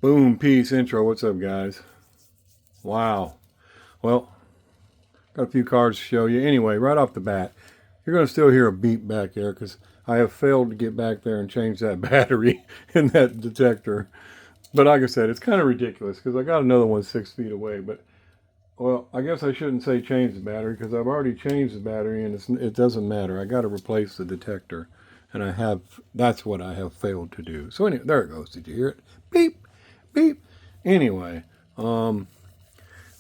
Boom, peace, intro. What's up, guys? Wow. Well, got a few cards to show you. Anyway, right off the bat, you're going to still hear a beep back there because I have failed to get back there and change that battery in that detector. But like I said, it's kind of ridiculous because I got another one 6 feet away. But, well, I guess I shouldn't say change the battery because I've already changed the battery and it doesn't matter. I got to replace the detector. And that's what I have failed to do. So anyway, there it goes. Did you hear it? Beep, beep. Anyway, I don't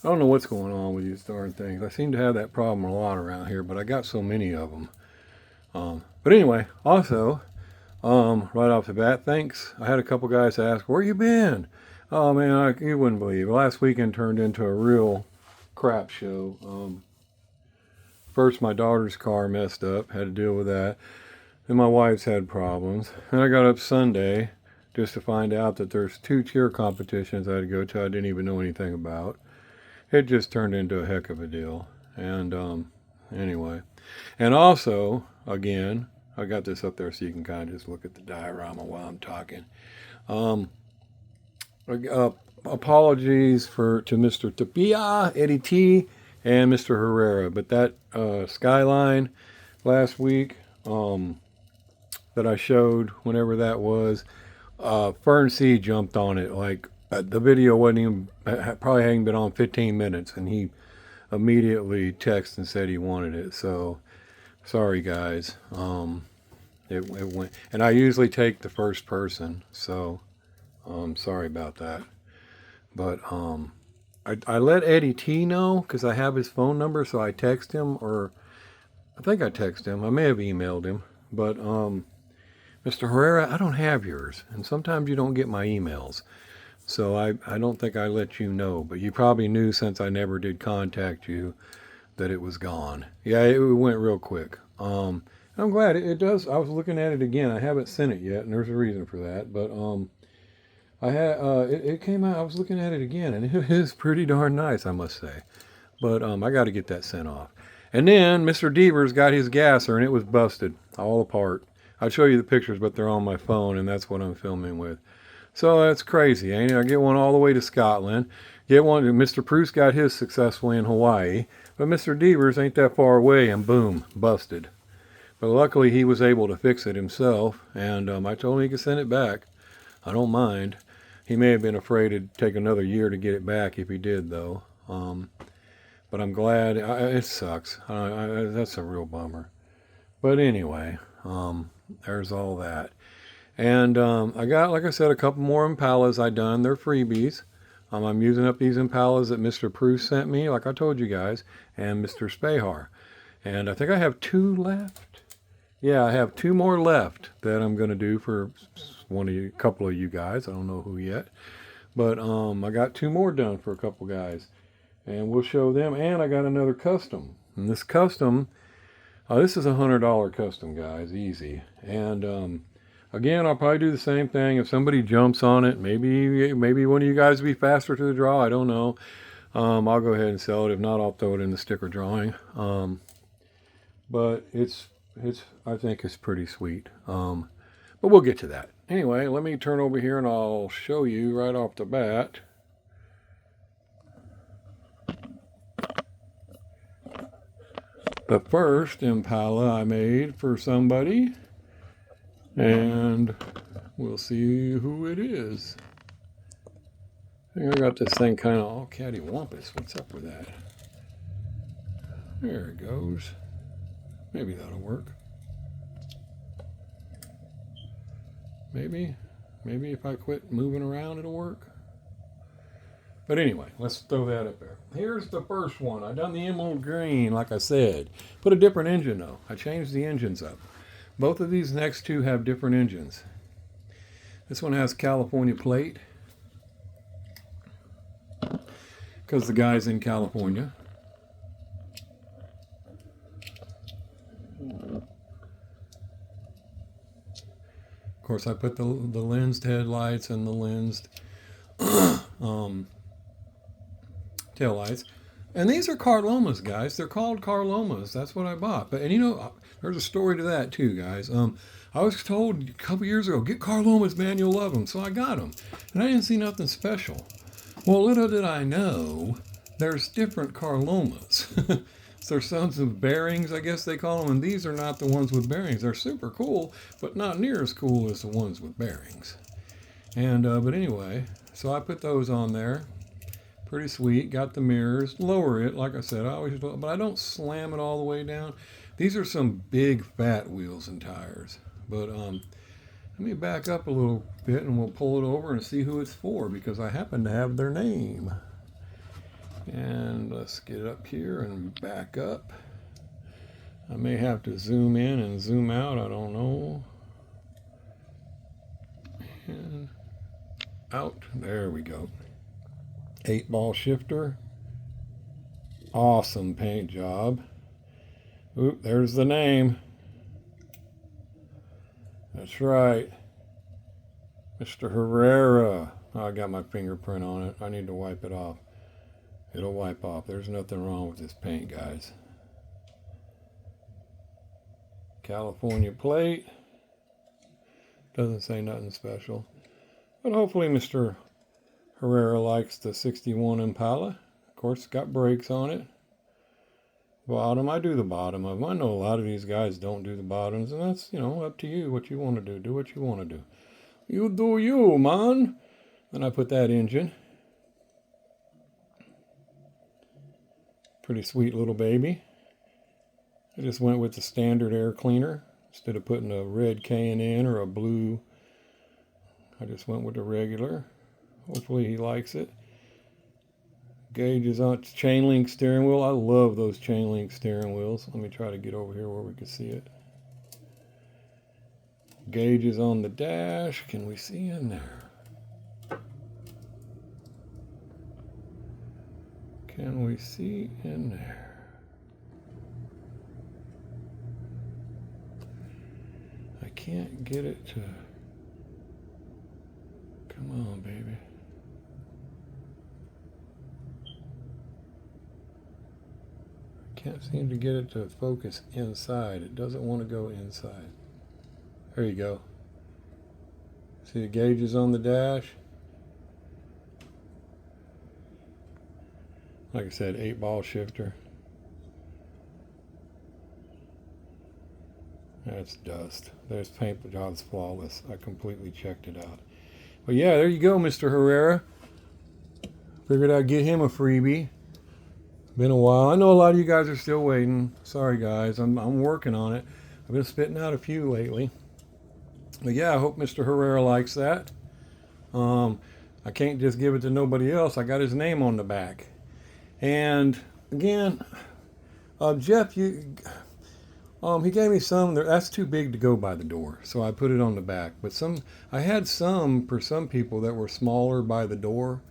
know what's going on with these darn things. I seem to have that problem a lot around here, but I got so many of them. But anyway, also, right off the bat, thanks. I had a couple guys ask, where you been? Oh man, you wouldn't believe. Last weekend turned into a real crap show. First, my daughter's car messed up, had to deal with that. Then my wife's had problems. And I got up Sunday just to find out that there's 2 cheer competitions I had to go to I didn't even know anything about. It just turned into a heck of a deal. And anyway, and also, again, I got this up there so you can kind of just look at the diorama while I'm talking. Um, Apologies to Mr. Tapia, Eddie T, and Mr. Herrera, but that skyline last week that I showed, whenever that was, Fern C jumped on it. Like the video wasn't even, probably hadn't been on 15 minutes, and he immediately texted and said he wanted it. So sorry, guys. It went, and I usually take the first person, so sorry about that. But I let Eddie T know because I have his phone number, so I text him, or I think I text him. I may have emailed him, but Mr. Herrera, I don't have yours, and sometimes you don't get my emails. So I don't think I let you know, but you probably knew since I never did contact you that it was gone. Yeah, it went real quick. I'm glad it does. I was looking at it again. I haven't sent it yet, and there's a reason for that. But I had it came out. I was looking at it again, and it is pretty darn nice, I must say. But I got to get that sent off. And then Mr. Devers got his gasser, and it was busted all apart. I'll show you the pictures, but they're on my phone, and that's what I'm filming with. So that's crazy, ain't it? I get one all the way to Scotland. Get one. Mr. Proust got his successfully in Hawaii, but Mr. Devers ain't that far away, and boom, busted. But luckily he was able to fix it himself, and I told him he could send it back. I don't mind. He may have been afraid it'd take another year to get it back if he did, though. But I'm glad. It sucks. That's a real bummer. But anyway, there's all that. And I got, like I said, a couple more Impalas I done. They're freebies. I'm using up these Impalas that Mr. Proust sent me, like I told you guys, and Mr. Spahar. And I think I have 2 left. Yeah, I have 2 more left that I'm going to do for a couple of you guys. I don't know who yet. But I got 2 more done for a couple guys. And we'll show them. And I got another custom. And this custom, this is a $100 custom, guys. Easy. And again, I'll probably do the same thing. If somebody jumps on it, maybe one of you guys will be faster to the draw. I don't know. I'll go ahead and sell it. If not, I'll throw it in the sticker drawing. But I think it's pretty sweet. But we'll get to that. Anyway, let me turn over here and I'll show you right off the bat. The first Impala I made for somebody. And we'll see who it is. I think I got this thing kind of all cattywampus. What's up with that? There it goes. Maybe that'll work. Maybe if I quit moving around, it'll work. But anyway, let's throw that up there. Here's the first one. I done the emerald green, like I said. Put a different engine though. I changed the engines up. Both of these next 2 have different engines. This one has California plate because the guy's in California. Of course, I put the lensed headlights and the lensed taillights. And these are Carlomas, guys. They're called Carlomas. That's what I bought. And there's a story to that too, guys. I was told a couple years ago, get car lomas, man, you'll love them. So I got them. And I didn't see nothing special. Well, little did I know, there's different car lomas. So there's some with bearings, I guess they call them, and these are not the ones with bearings. They're super cool, but not near as cool as the ones with bearings. And but anyway, so I put those on there. Pretty sweet. Got the mirrors. Lower it, like I said. But I don't slam it all the way down. These are some big fat wheels and tires. But let me back up a little bit and we'll pull it over and see who it's for, because I happen to have their name. And let's get up here and back up. I may have to zoom in and zoom out. I don't know. And out. There we go. 8-ball shifter. Awesome paint job. Oop, there's the name. That's right. Mr. Herrera. Oh, I got my fingerprint on it. I need to wipe it off. It'll wipe off. There's nothing wrong with this paint, guys. California plate. Doesn't say nothing special. But hopefully Mr. Herrera likes the 61 Impala. Of course, it's got brakes on it. Bottom, I do the bottom of them. I know a lot of these guys don't do the bottoms, and that's, up to you what you want to do. Do what you want to do. You do you, man. Then I put that engine. Pretty sweet little baby. I just went with the standard air cleaner. Instead of putting a red K&N or a blue, I just went with the regular. Hopefully he likes it. Gauges on chain link steering wheel. I love those chain link steering wheels. Let me try to get over here where we can see it. Gauges on the dash. Can we see in there? Can we see in there? I can't get it to... Come on, baby. Can't seem to get it to focus inside. It doesn't want to go inside. There you go. See the gauges on the dash? Like I said, 8-ball shifter. That's dust. There's paint job's flawless. I completely checked it out. But yeah, there you go, Mr. Herrera. Figured I'd get him a freebie. Been a while. I know a lot of you guys are still waiting. Sorry, guys. I'm working on it. I've been spitting out a few lately. But yeah, I hope Mr. Herrera likes that. I can't just give it to nobody else. I got his name on the back. And again, Jeff, he gave me some. That's too big to go by the door, so I put it on the back. But I had some for some people that were smaller by the door.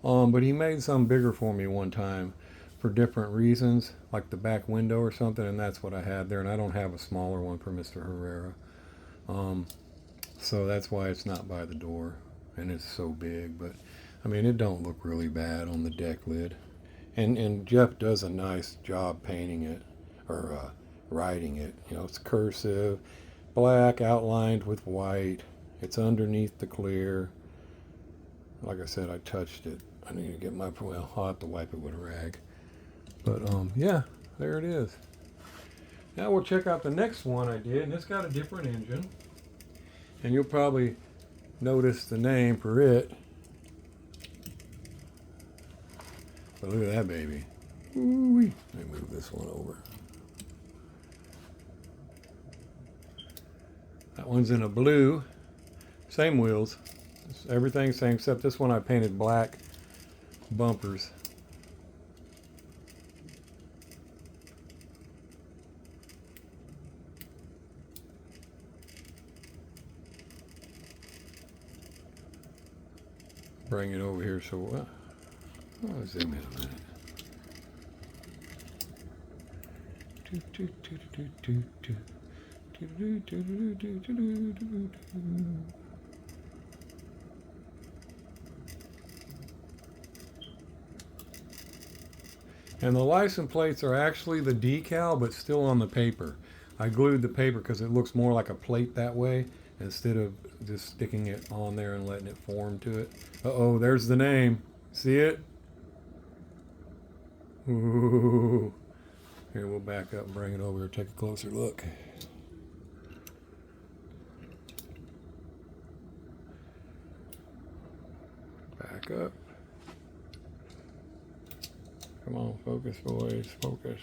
But he made some bigger for me one time for different reasons, like the back window or something, and that's what I had there. And I don't have a smaller one for Mr. Herrera. So that's why it's not by the door, and it's so big. But I mean, it don't look really bad on the deck lid. And Jeff does a nice job painting it, or writing it. It's cursive, black outlined with white. It's underneath the clear. Like I said, I touched it. I need to get I'll have to wipe it with a rag. But yeah, there it is. Now we'll check out the next one I did, and it's got a different engine. And you'll probably notice the name for it. But look at that baby. Ooh-wee. Let me move this one over. That one's in a blue. Same wheels. Everything's same, except this one I painted black bumpers. Bring it over here so I'll zoom in a minute. And the license plates are actually the decal, but still on the paper. I glued the paper because it looks more like a plate that way instead of just sticking it on there and letting it form to it. Uh-oh, there's the name. See it? Ooh. Here, we'll back up and bring it over here, take a closer look. Back up. Come on, focus, boys, focus.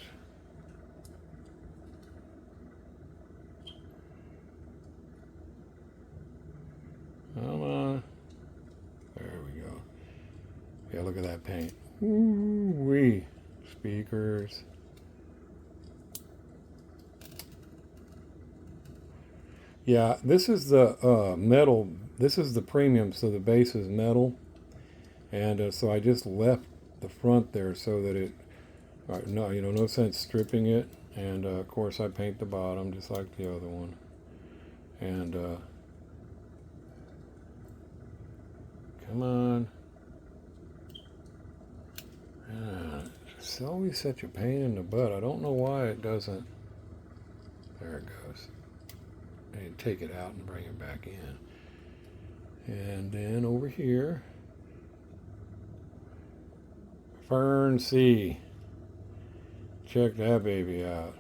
Come on. There we go. Yeah, look at that paint. Ooh-wee. Speakers. Yeah, this is the metal. This is the premium, so the base is metal. And so I just left the front there so that it, no, no sense stripping it. And of course I paint the bottom just like the other one. And come on. It's always such a pain in the butt. I don't know why it doesn't. There it goes. And take it out and bring it back in. And then over here, Fern C. Check that baby out.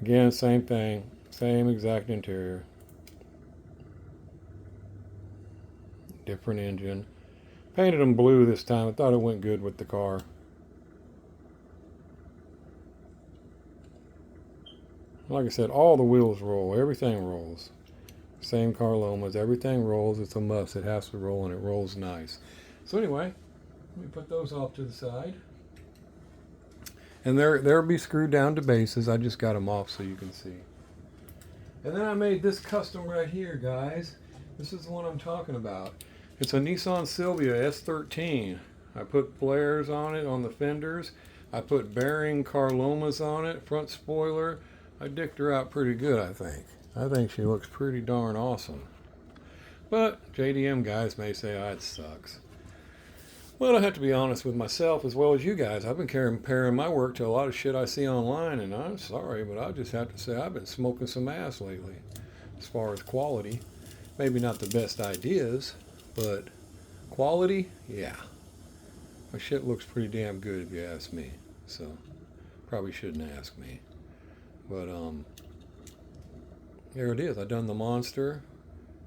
Again, same thing. Same exact interior. Different engine. Painted them blue this time. I thought it went good with the car. Like I said, all the wheels roll. Everything rolls. Same Carlomas. Everything rolls. It's a must. It has to roll, and it rolls nice. So anyway, let me put those off to the side. And they'll be screwed down to bases. I just got them off so you can see. And then I made this custom right here, guys. This is the one I'm talking about. It's a Nissan Sylvia S13. I put flares on it on the fenders. I put bearing Carlomas on it, front spoiler. I dicked her out pretty good, I think. I think she looks pretty darn awesome. But JDM guys may say, it sucks. Well, I have to be honest with myself as well as you guys. I've been comparing my work to a lot of shit I see online, and I'm sorry, but I just have to say I've been smoking some ass lately as far as quality. Maybe not the best ideas, but quality, yeah. My shit looks pretty damn good if you ask me. So, probably shouldn't ask me. But, there it is. I done the Monster.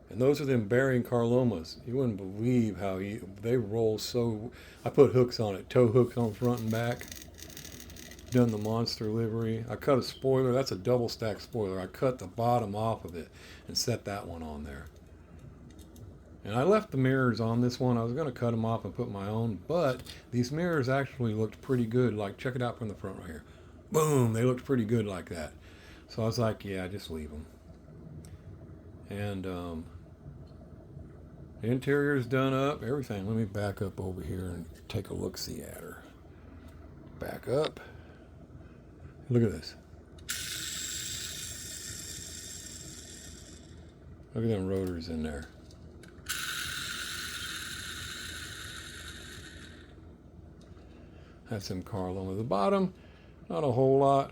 And those are them bearing Carlomas. You wouldn't believe how they roll so... I put hooks on it. Tow hooks on front and back. Done the Monster livery. I cut a spoiler. That's a double stack spoiler. I cut the bottom off of it and set that one on there. And I left the mirrors on this one. I was going to cut them off and put my own, but these mirrors actually looked pretty good. Like, check it out from the front right here. Boom! They looked pretty good like that. So I was like, yeah, just leave them. And the interior's done up. Everything. Let me back up over here and take a look-see at her. Back up. Look at this. Look at them rotors in there. That's some Carloma. The bottom, not a whole lot.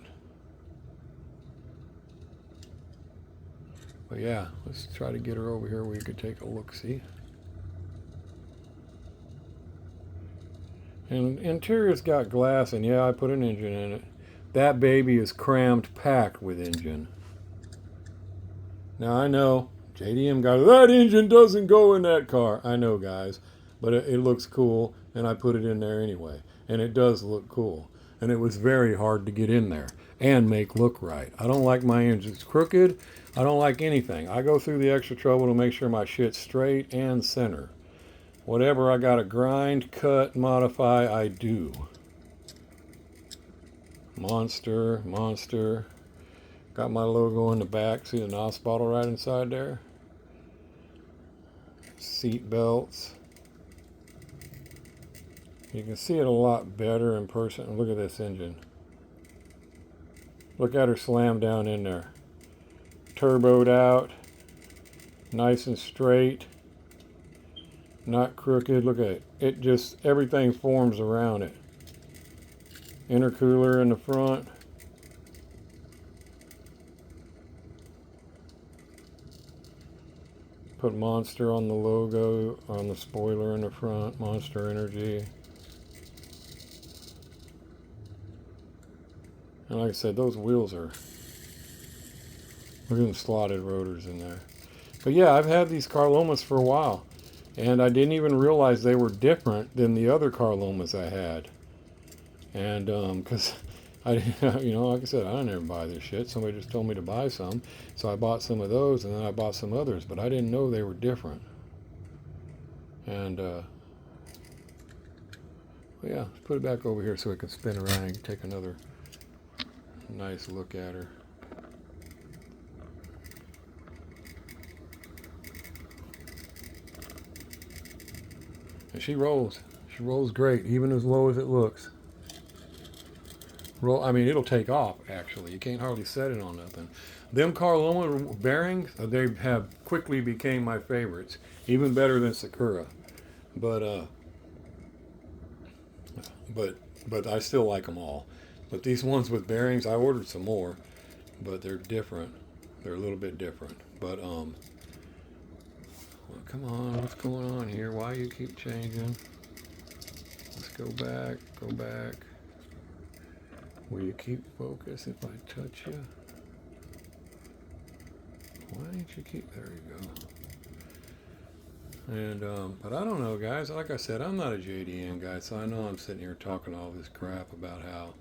But yeah, let's try to get her over here where you could take a look-see. And interior's got glass, and yeah, I put an engine in it. That baby is crammed packed with engine. Now I know, JDM guy, that engine doesn't go in that car. I know, guys, but it looks cool, and I put it in there anyway. And it does look cool. And it was very hard to get in there and make look right. I don't like my engines crooked. I don't like anything. I go through the extra trouble to make sure my shit's straight and center. Whatever I gotta grind, cut, modify, I do. Monster, Monster. Got my logo in the back. See the NOS bottle right inside there? Seat belts. You can see it a lot better in person. Look at this engine. Look at her slam down in there. Turboed out. Nice and straight. Not crooked. Look at it. It just, everything forms around it. Intercooler in the front. Put Monster on the logo, on the spoiler in the front, Monster Energy. And like I said, those wheels are, look at them slotted rotors in there. But yeah, I've had these Carlomas for a while, and I didn't even realize they were different than the other Carlomas I had. And because I, like I said, I didn't ever buy this shit. Somebody just told me to buy some, so I bought some of those, and then I bought some others, but I didn't know they were different. And yeah, let's put it back over here so it can spin around and take another nice look at her. And she rolls. She rolls great, even as low as it looks. I mean, it'll take off, actually. You can't hardly set it on nothing. Them Carloma bearings, they have quickly became my favorites. Even better than Sakura. But I still like them all. But these ones with bearings, I ordered some more. But they're different. They're a little bit different. But, well, come on, what's going on here? Why you keep changing? Let's go back, go back. Will you keep focus if I touch you? Why didn't you keep, there you go. And, but I don't know, guys. Like I said, I'm not a JDM guy, so I know I'm sitting here talking all this crap about how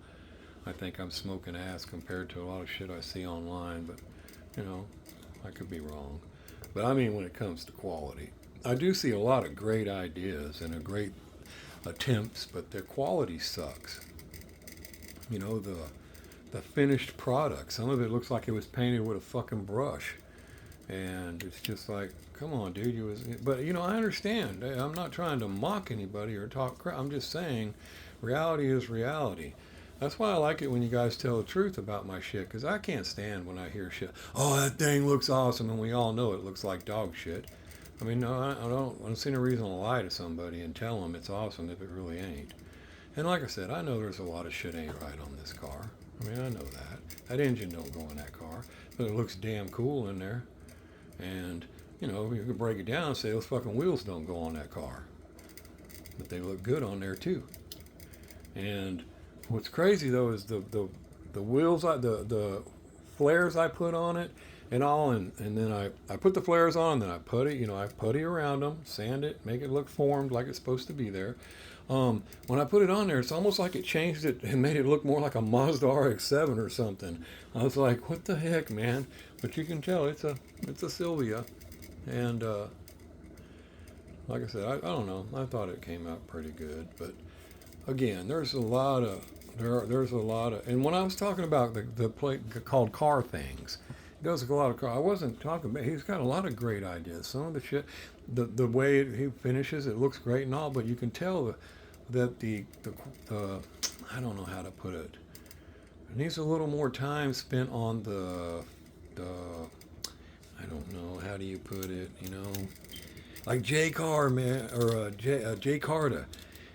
I think I'm smoking ass compared to a lot of shit I see online, but, I could be wrong. But I mean, when it comes to quality, I do see a lot of great ideas and a great attempts, but their quality sucks. The finished product. Some of it looks like it was painted with a fucking brush. And it's just like, come on, dude. But, I understand. I'm not trying to mock anybody or talk crap. I'm just saying reality is reality. That's why I like it when you guys tell the truth about my shit, because I can't stand when I hear shit. Oh, that thing looks awesome, and we all know it looks like dog shit. I mean, no, I don't see no reason to lie to somebody and tell them it's awesome if it really ain't. And like I said, I know there's a lot of shit ain't right on this car. I mean, I know that. That engine don't go in that car. But it looks damn cool in there. And, you can break it down and say those fucking wheels don't go on that car. But they look good on there, too. And what's crazy, though, is the wheels, the flares I put on it and all. And then I put the flares on, and then I putty, I putty around them, sand it, make it look formed like it's supposed to be there. When I put it on there, it's almost like it changed it and made it look more like a Mazda RX-7 or something. I was like, what the heck, man? But you can tell it's a Sylvia. And like I said, I don't know. I thought it came out pretty good. But again, there's a lot of, and when I was talking about the plate called Car Things, he does a lot of car. I wasn't talking about, he's got a lot of great ideas. Some of the shit, the way he finishes, it looks great and all, but you can tell that the I don't know how to put it. It needs a little more time spent on the I don't know, how do you put it, like J Car, man, or J Carta.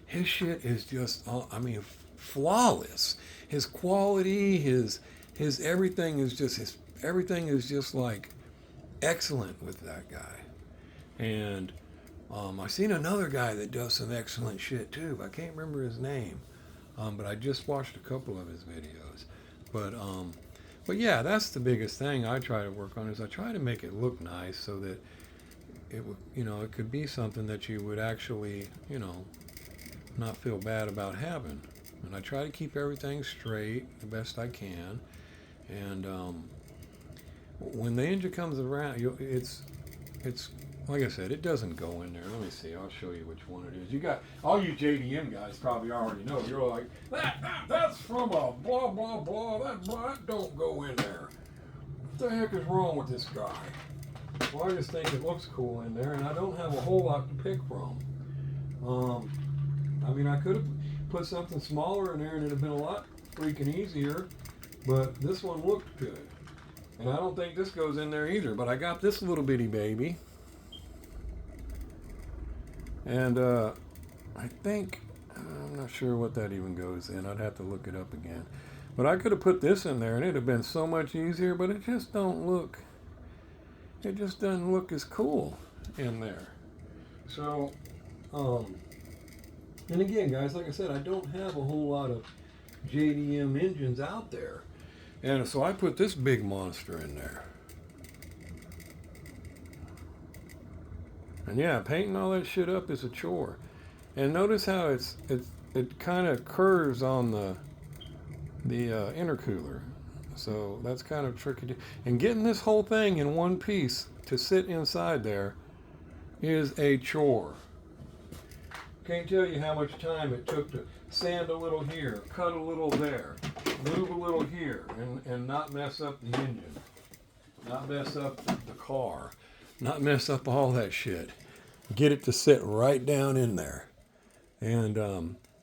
His shit is just, flawless. His quality, his everything is just like excellent with that guy. And I've seen another guy that does some excellent shit too. I can't remember his name, but I just watched a couple of his videos. But yeah, that's the biggest thing I try to work on, is I try to make it look nice so that it would, it could be something that you would actually, not feel bad about having. And I try to keep everything straight the best I can. And when the engine comes around, it's like I said, it doesn't go in there. Let me see. I'll show you which one it is. You got all you JDM guys probably already know. You're like, that's from a blah blah blah. That don't go in there. What the heck is wrong with this guy? Well, I just think it looks cool in there, and I don't have a whole lot to pick from. I could have put something smaller in there, and it'd have been a lot freaking easier. But this one looked good. And I don't think this goes in there either, but I got this little bitty baby. And I think, I'm not sure what that even goes in. I'd have to look it up again. But I could have put this in there and it'd have been so much easier, but it just doesn't look as cool. in there. So, and again, guys, like I said, I don't have a whole lot of JDM engines out there. And so I put this big monster in there. And yeah, painting all that shit up is a chore. And notice how it kind of curves on the intercooler. So that's kind of tricky. And getting this whole thing in one piece to sit inside there is a chore. Can't tell you how much time it took to sand a little here, cut a little there, move a little here, and not mess up the engine, not mess up the car, not mess up all that shit. Get it to sit right down in there. And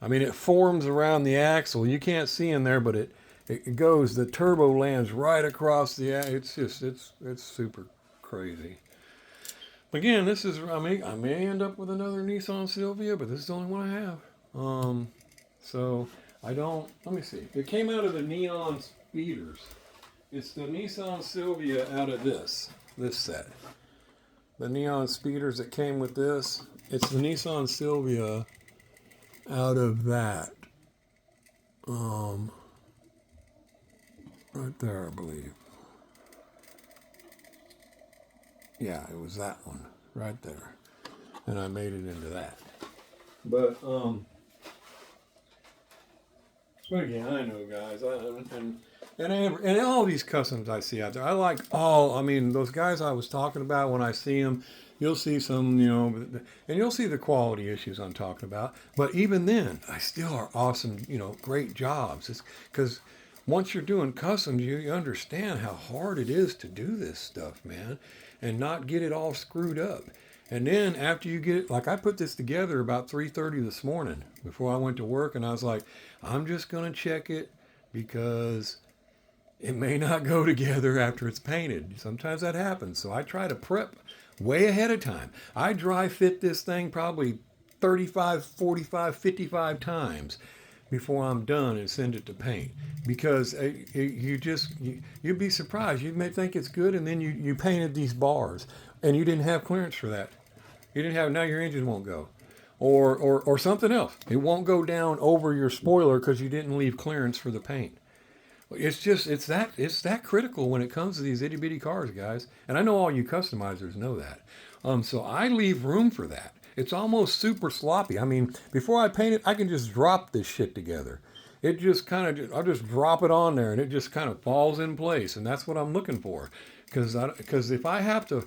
I mean, it forms around the axle. You can't see in there, but it goes, the turbo lands right across the axle. It's just, it's super crazy. Again, this is, I may end up with another Nissan Sylvia, but this is the only one I have. So I don't, let me see. It came out of the Neon Speeders. It's the Nissan Sylvia out of this set. The Neon Speeders that came with this. It's the Nissan Sylvia out of that. Right there, I believe. Yeah, it was that one right there. And I made it into that. But again, I know, guys, and all these customs I see out there, I like all, I mean, those guys I was talking about, when I see them, you'll see some, you know, and you'll see the quality issues I'm talking about. But even then, I still are awesome, you know, great jobs. It's because once you're doing customs, you understand how hard it is to do this stuff, man, and not get it all screwed up. And then after you get it, like I put this together about 3:30 this morning before I went to work, and I was like, I'm just going to check it because it may not go together after it's painted. Sometimes that happens. So I try to prep way ahead of time. I dry fit this thing probably 35, 45, 55 times before I'm done and send it to paint, because you'd be surprised. You may think it's good, and then you painted these bars and you didn't have clearance for that. You didn't have, now your engine won't go. Or something else. It won't go down over your spoiler because you didn't leave clearance for the paint. It's just, it's that critical when it comes to these itty bitty cars, guys. And I know all you customizers know that. So I leave room for that. It's almost super sloppy. I mean, before I paint it, I can just drop this shit together. It just kind of, I'll just drop it on there and it just kind of falls in place. And that's what I'm looking for. Because if I have to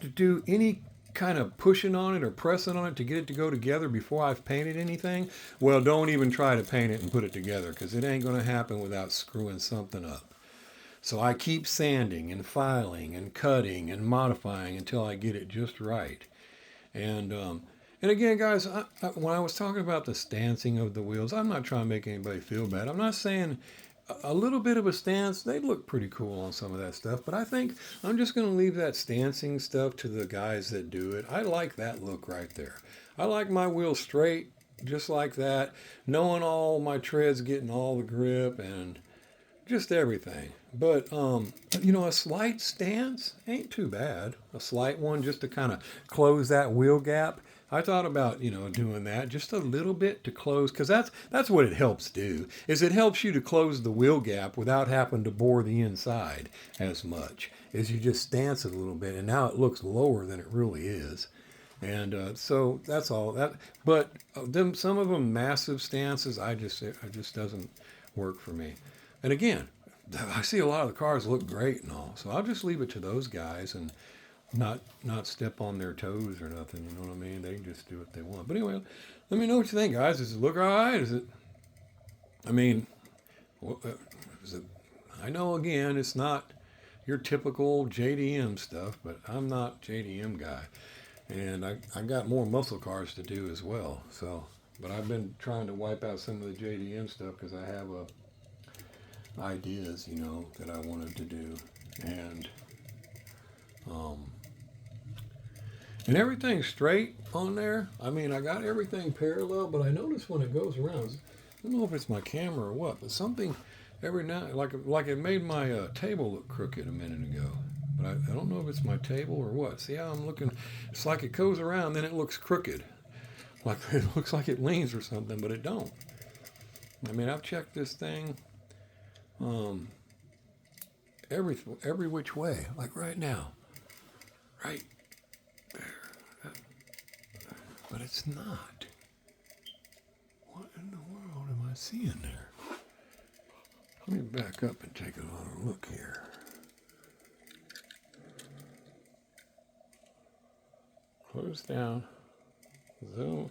do any kind of pushing on it or pressing on it to get it to go together before I've painted anything, well, don't even try to paint it and put it together, because it ain't going to happen without screwing something up. So I keep sanding and filing and cutting and modifying until I get it just right. And again, guys, when I was talking about the stancing of the wheels, I'm not trying to make anybody feel bad. I'm not saying a little bit of a stance, they look pretty cool on some of that stuff, but I think I'm just going to leave that stancing stuff to the guys that do it. I like that look right there. I like my wheels straight, just like that, knowing all my treads getting all the grip and just everything. But, you know, a slight stance ain't too bad. A slight one just to kind of close that wheel gap. I thought about, you know, doing that just a little bit to close, because that's what it helps do, is it helps you to close the wheel gap without having to bore the inside as much, is you just stance it a little bit, and now it looks lower than it really is. And so that's all that. But some of them massive stances, it just doesn't work for me. And again, I see a lot of the cars look great and all, so I'll just leave it to those guys and not step on their toes or nothing. You know what I mean? They can just do what they want. But anyway, let me know what you think, guys. Does it look all right? Is it? I mean, is it? I know, again, it's not your typical JDM stuff, but I'm not JDM guy, and I got more muscle cars to do as well. So, but I've been trying to wipe out some of the JDM stuff because I have ideas, you know, that I wanted to do, and everything's straight on there. I mean, I got everything parallel, but I notice when it goes around, I don't know if it's my camera or what, but something every now, like it made my table look crooked a minute ago. But I don't know if it's my table or what. See how I'm looking? It's like it goes around, then it looks crooked. Like it looks like it leans or something, but it don't. I mean, I've checked this thing every which way, like right now. Right there. But it's not. What in the world am I seeing there? Let me back up and take a look here. Close down. Zoom.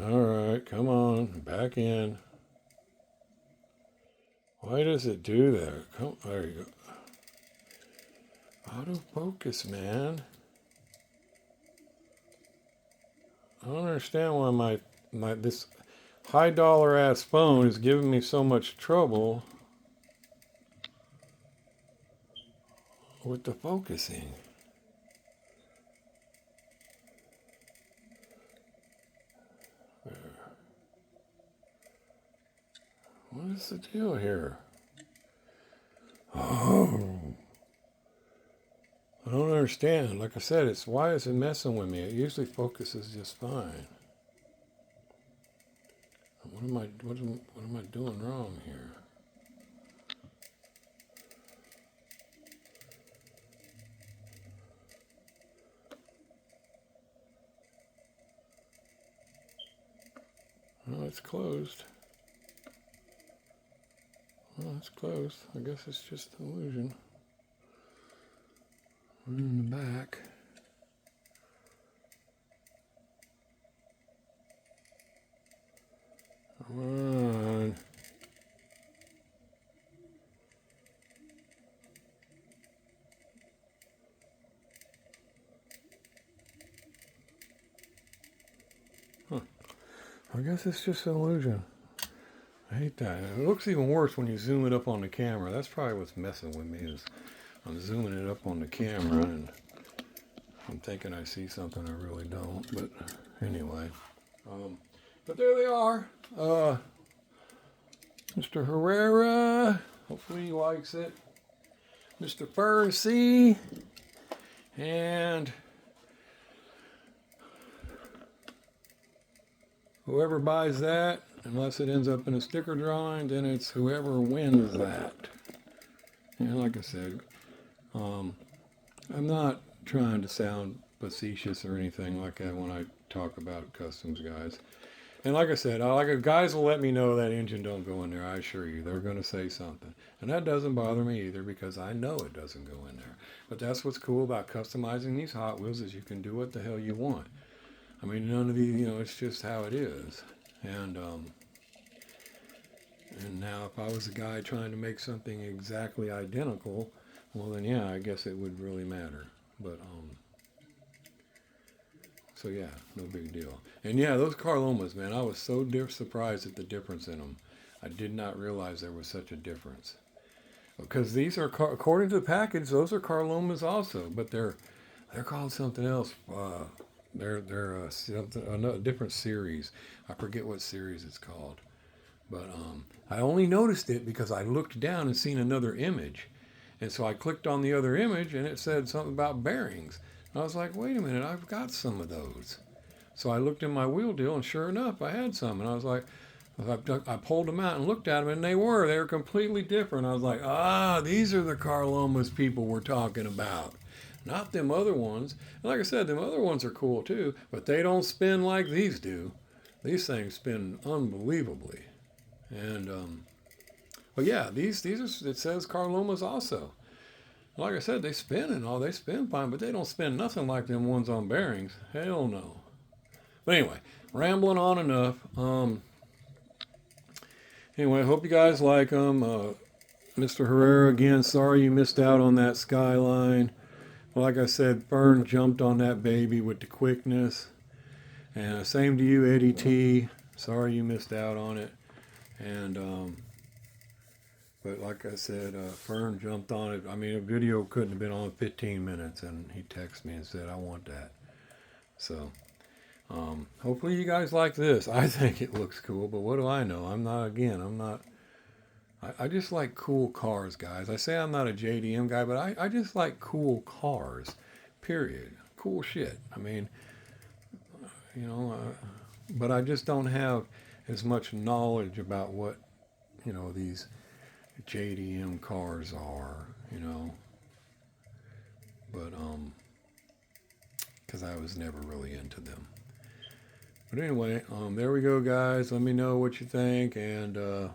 All right, come on, back in. Why does it do that? Come, there you go. Autofocus, man. I don't understand why my this high dollar ass phone is giving me so much trouble with the focusing. There. What is the deal here? Oh, I don't understand. Like I said, it's why is it messing with me? It usually focuses just fine. What am I doing wrong here? Well, it's closed. Well, it's closed. I guess it's just an illusion. We're in the back. Come on. Huh. I guess it's just an illusion. I hate that. It looks even worse when you zoom it up on the camera. That's probably what's messing with me is I'm zooming it up on the camera and I'm thinking I see something I really don't. But anyway. But there they are. Mr. Herrera. Hopefully he likes it. Mr. Percy. And whoever buys that, unless it ends up in a sticker drawing, then it's whoever wins that. And like I said, I'm not trying to sound facetious or anything like that when I talk about customs, guys. And like I said, guys will let me know that engine don't go in there. I assure you, they're going to say something. And that doesn't bother me either because I know it doesn't go in there. But that's what's cool about customizing these Hot Wheels is you can do what the hell you want. I mean, none of these, it's just how it is. And now if I was a guy trying to make something exactly identical, well then yeah, I guess it would really matter. But so yeah, no big deal. And yeah, those Carlomas, man, I was so surprised at the difference in them. I did not realize there was such a difference. Because these are, according to the package, those are Carlomas also, but they're called something else. They're a different series. I forget what series it's called. But I only noticed it because I looked down and seen another image. And so I clicked on the other image and it said something about bearings. And I was like, wait a minute, I've got some of those. So I looked in my wheel deal and sure enough, I had some. And I was like, I pulled them out and looked at them and they were completely different. I was like, these are the Carlomas people we're talking about. Not them other ones. And like I said, them other ones are cool too, but they don't spin like these do. These things spin unbelievably. And but yeah, these are, it says Carlomas also. Like I said, they spin and all, they spin fine, but they don't spin nothing like them ones on bearings. Hell no. But anyway, rambling on enough. Anyway, I hope you guys like them. Mr. Herrera, again, sorry you missed out on that Skyline. Like I said, Fern jumped on that baby with the quickness. And same to you, Eddie T. Sorry you missed out on it. And but like I said, Fern jumped on it. I mean, a video couldn't have been on 15 minutes, and he texted me and said, I want that. So hopefully you guys like this. I think it looks cool, but what do I know? I'm not I just like cool cars, guys. I say I'm not a JDM guy, but I just like cool cars, period. Cool shit. I mean, you know, but I just don't have as much knowledge about what, these JDM cars are, but, because I was never really into them. But anyway, there we go, guys. Let me know what you think, and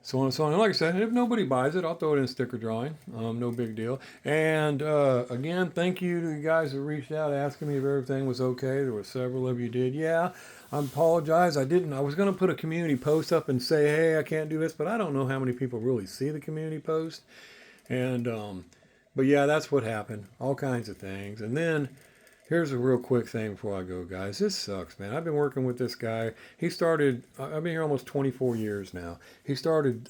so on and so on. And like I said, if nobody buys it, I'll throw it in a sticker drawing. No big deal. And again, thank you to the guys that reached out asking me if everything was okay. There were several of you did. Yeah, I apologize. I didn't. I was going to put a community post up and say, hey, I can't do this, but I don't know how many people really see the community post. And but yeah, that's what happened. All kinds of things. And then here's a real quick thing before I go, guys. This sucks, man. I've been working with this guy. I've been here almost 24 years now. I started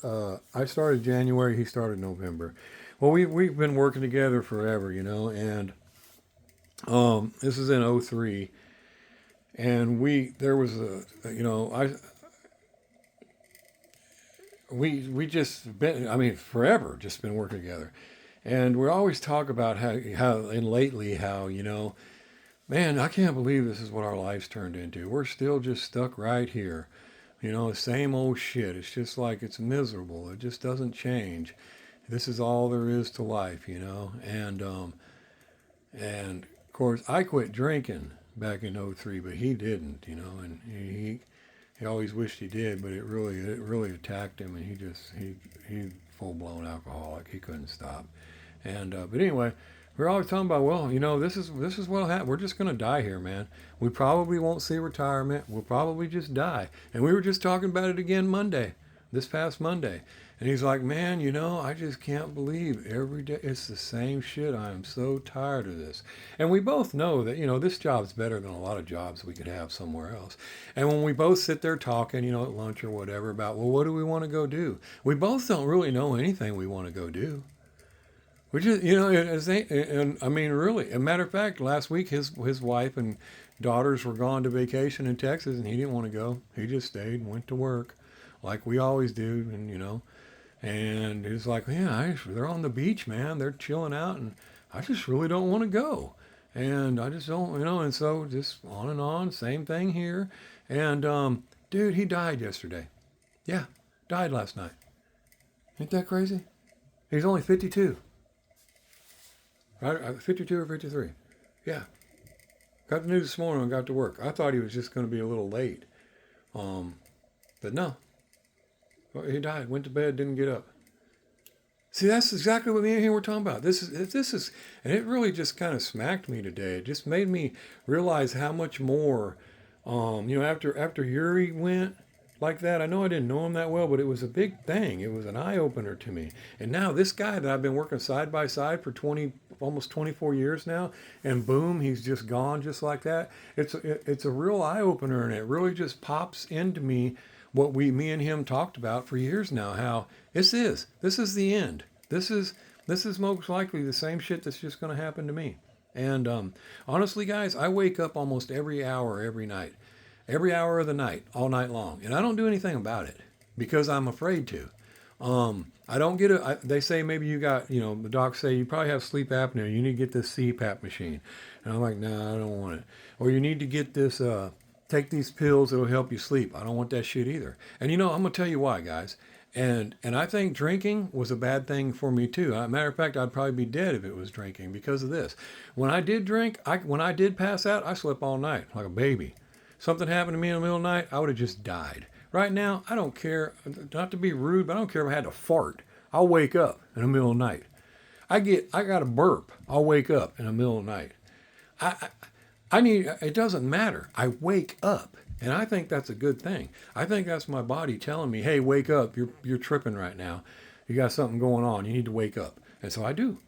January, he started November. Well, we've been working together forever, and this is in '03. And there was we just been, forever just been working together. And we always talk about and lately, man, I can't believe this is what our life's turned into. We're still just stuck right here. The same old shit. It's just like it's miserable. It just doesn't change. This is all there is to life, And of course, I quit drinking back in '03, but he didn't, and he always wished he did, but it really attacked him, and he full blown alcoholic. He couldn't stop. And but anyway, we're always talking about, well, this is what'll happen. We're just gonna die here, man. We probably won't see retirement. We'll probably just die. And we were just talking about it again this past Monday. And he's like, man, I just can't believe every day it's the same shit. I am so tired of this. And we both know that, this job's better than a lot of jobs we could have somewhere else. And when we both sit there talking, at lunch or whatever about, well, what do we want to go do? We both don't really know anything we want to go do. Which is, and I mean, really, as a matter of fact, last week his wife and daughters were gone to vacation in Texas, and he didn't want to go. He just stayed and went to work, like we always do, and he's like, yeah, they're on the beach, man. They're chilling out, and I just really don't want to go, and I just don't, and so just on and on, same thing here, and dude, he died yesterday. Yeah, died last night. Ain't that crazy? He's only 52. Right, 52 or 53. Yeah. Got the news this morning and got to work. I thought he was just going to be a little late. But no. He died, went to bed, didn't get up. See, that's exactly what me and him were talking about. This is, and it really just kind of smacked me today. It just made me realize how much more, after Yuri went like that. I know I didn't know him that well, but it was a big thing. It was an eye-opener to me. And now this guy that I've been working side by side for almost 24 years now, and boom, he's just gone just like that. It's a real eye-opener, and it really just pops into me what me and him talked about for years now, how this is the end. This is most likely the same shit that's just going to happen to me. And honestly, guys, I wake up almost every hour, every night. Every hour of the night, all night long. And I don't do anything about it because I'm afraid to. I don't get they say maybe you got, the docs say you probably have sleep apnea. You need to get this CPAP machine. And I'm like, no, I don't want it. Or you need to get this, take these pills that'll help you sleep. I don't want that shit either. And I'm going to tell you why, guys. And I think drinking was a bad thing for me too. Matter of fact, I'd probably be dead if it was drinking because of this. When I did drink, when I did pass out, I slept all night like a baby. Something happened to me in the middle of the night, I would have just died. Right now, I don't care, not to be rude, but I don't care if I had to fart. I'll wake up in the middle of the night. I got a burp. I'll wake up in the middle of the night. It doesn't matter. I wake up. And I think that's a good thing. I think that's my body telling me, hey, wake up. You're tripping right now. You got something going on. You need to wake up. And so I do.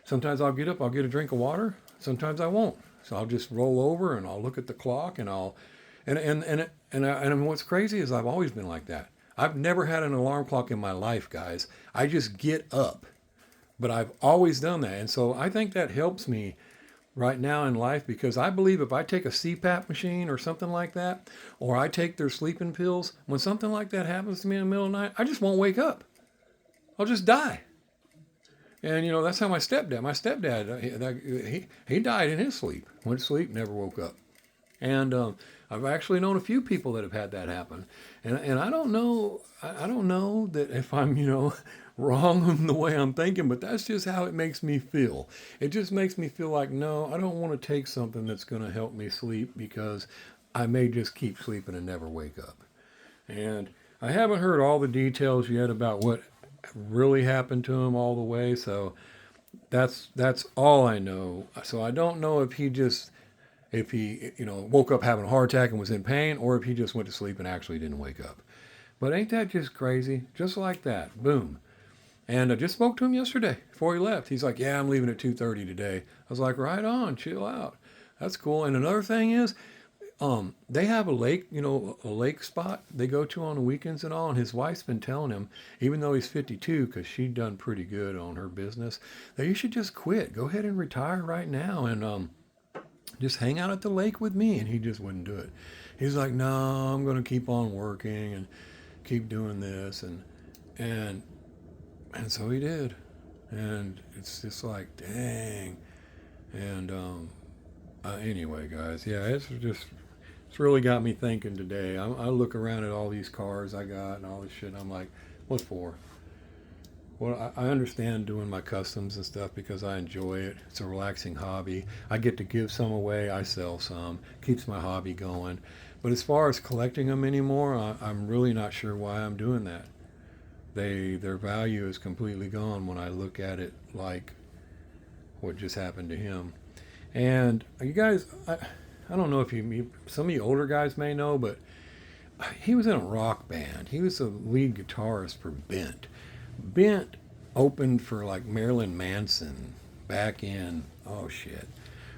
Sometimes I'll get up, I'll get a drink of water. Sometimes I won't. So I'll just roll over and I'll look at the clock and and what's crazy is I've always been like that. I've never had an alarm clock in my life, guys. I just get up. But I've always done that. And so I think that helps me right now in life, because I believe if I take a CPAP machine or something like that, or I take their sleeping pills, when something like that happens to me in the middle of the night, I just won't wake up. I'll just die. And you know, that's how my stepdad, he died in his sleep. Went to sleep, never woke up. And I've actually known a few people that have had that happen. And I don't know, I don't know that if I'm, you know, wrong in the way I'm thinking, but that's just how it makes me feel. It just makes me feel like, no, I don't want to take something that's going to help me sleep, because I may just keep sleeping and never wake up. And I haven't heard all the details yet about what really happened to him all the way. So that's all I know. So I don't know if he you know, woke up having a heart attack and was in pain, or if he just went to sleep and actually didn't wake up. But ain't that just crazy? Just like that, boom. And I just spoke to him yesterday before he left. He's like, "Yeah, I'm leaving at 2:30 today." I was like, "Right on, chill out. That's cool." And another thing is, they have a lake, you know, a lake spot they go to on the weekends and all. And his wife's been telling him, even though he's 52, because she'd done pretty good on her business, that you should just quit. Go ahead and retire right now, and just hang out at the lake with me. And he just wouldn't do it. He's like, "No, I'm going to keep on working and keep doing this," and and so he did. And it's just like, dang. And anyway, guys, yeah, it's really got me thinking today. I look around at all these cars I got and all this shit, and I'm like, what for? Well, I understand doing my customs and stuff because I enjoy it. It's a relaxing hobby. I get to give some away. I sell some. Keeps my hobby going. But as far as collecting them anymore, I'm really not sure why I'm doing that. Their value is completely gone when I look at it like what just happened to him. And you guys, I don't know if some of you older guys may know, but he was in a rock band. He was the lead guitarist for Bent. Bent opened for like Marilyn Manson back in, oh shit,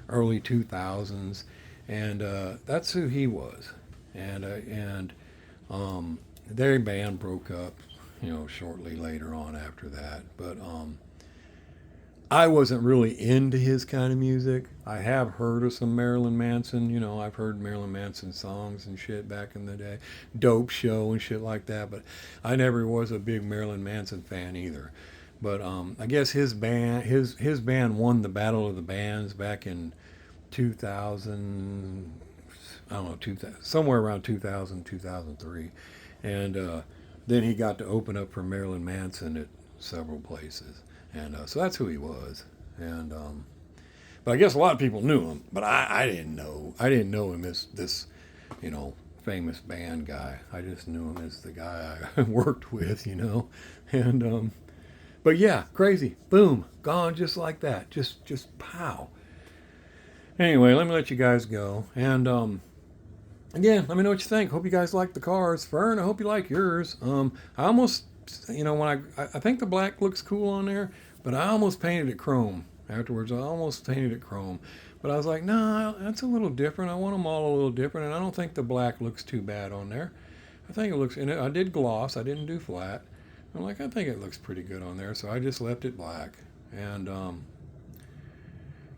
early 2000s. And that's who he was. And their band broke up, you know, shortly later on after that. But I wasn't really into his kind of music. I have heard of some Marilyn Manson. You know, I've heard Marilyn Manson songs and shit back in the day, Dope Show and shit like that. But I never was a big Marilyn Manson fan either. But I guess his band won the Battle of the Bands back in 2000. I don't know, 2000, somewhere around 2000, 2003, and then he got to open up for Marilyn Manson at several places. And so that's who he was. And but I guess a lot of people knew him, but I didn't know. I didn't know him as this, you know, famous band guy. I just knew him as the guy I worked with, you know. And but yeah, crazy. Boom, gone just like that. Just pow. Anyway, let me let you guys go. And again, let me know what you think. Hope you guys like the cars. Fern, I hope you like yours. I almost, you know, when I think the black looks cool on there, but I almost painted it chrome afterwards. I almost painted it chrome, but I was like, nah, that's a little different. I want them all a little different, and I don't think the black looks too bad on there. I think it looks, and I did gloss. I didn't do flat. I'm like, I think it looks pretty good on there, so I just left it black. And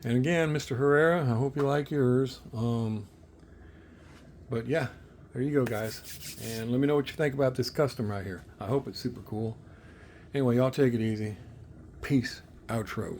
again, Mr. Herrera, I hope you like yours. But yeah, there you go, guys. And let me know what you think about this custom right here. I hope it's super cool. Anyway, y'all take it easy. Peace. Outro.